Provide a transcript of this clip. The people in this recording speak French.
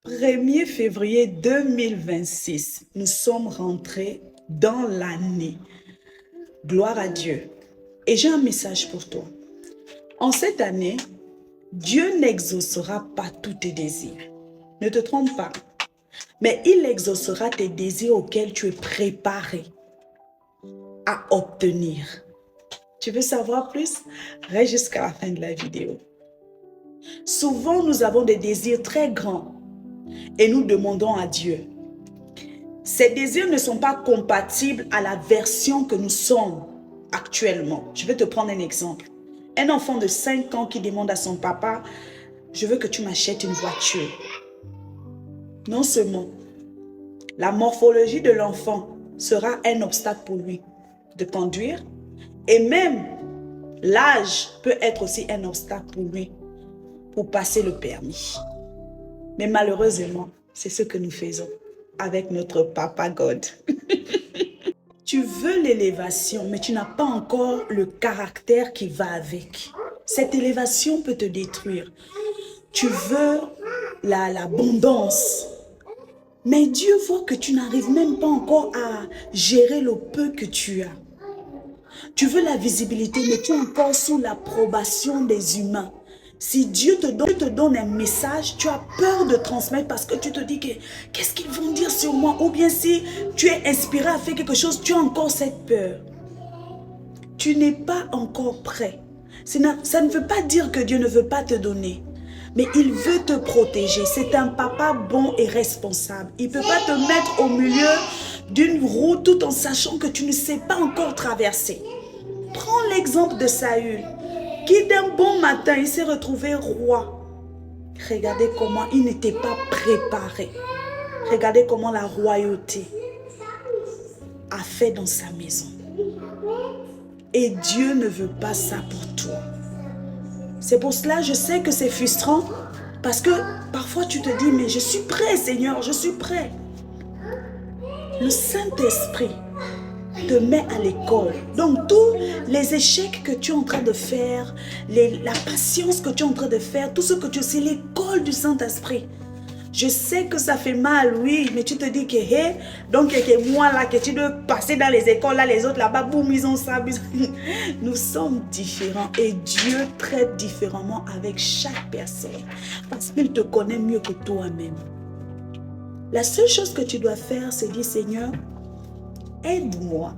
1er février 2026, nous sommes rentrés dans l'année. Gloire à Dieu. Et j'ai un message pour toi. En cette année, Dieu n'exaucera pas tous tes désirs. Ne te trompe pas. Mais il exaucera tes désirs auxquels tu es préparé à obtenir. Tu veux savoir plus? Reste jusqu'à la fin de la vidéo. Souvent, nous avons des désirs très grands et nous demandons à Dieu. Ces désirs ne sont pas compatibles à la version que nous sommes actuellement. Je vais te prendre un exemple. Un enfant de 5 ans qui demande à son papa, je veux que tu m'achètes une voiture. Non seulement la morphologie de l'enfant sera un obstacle pour lui de conduire, et même l'âge peut être aussi un obstacle pour lui pour passer le permis. Mais malheureusement, c'est ce que nous faisons avec notre Papa God. Tu veux l'élévation, mais tu n'as pas encore le caractère qui va avec. Cette élévation peut te détruire. Tu veux l'abondance. Mais Dieu voit que tu n'arrives même pas encore à gérer le peu que tu as. Tu veux la visibilité, mais tu es encore sous l'approbation des humains. Si Dieu te donne un message, tu as peur de transmettre parce que tu te dis que qu'est-ce qu'ils vont dire sur moi? Ou bien si tu es inspiré à faire quelque chose, tu as encore cette peur. Tu n'es pas encore prêt. Ça ne veut pas dire que Dieu ne veut pas te donner. Mais il veut te protéger. C'est un papa bon et responsable. Il ne peut pas te mettre au milieu d'une route tout en sachant que tu ne sais pas encore traverser. Prends l'exemple de Saül, qui d'un bon matin, il s'est retrouvé roi. Regardez comment il n'était pas préparé. Regardez comment la royauté a fait dans sa maison. Et Dieu ne veut pas ça pour toi. C'est pour cela que je sais que c'est frustrant. Parce que parfois tu te dis, mais je suis prêt Seigneur, je suis prêt. Le Saint-Esprit te met à l'école. Donc tous les échecs que tu es en train de faire, la patience que tu es en train de faire, tout ce que tu sais, l'école du Saint-Esprit. Je sais que ça fait mal, oui, mais tu te dis que, hey, donc il y a que moi là, que tu dois passer dans les écoles, là, les autres là-bas, boum, ils ont ça. Nous sommes différents et Dieu traite différemment avec chaque personne parce qu'il te connaît mieux que toi-même. La seule chose que tu dois faire, c'est dire, Seigneur, aide-moi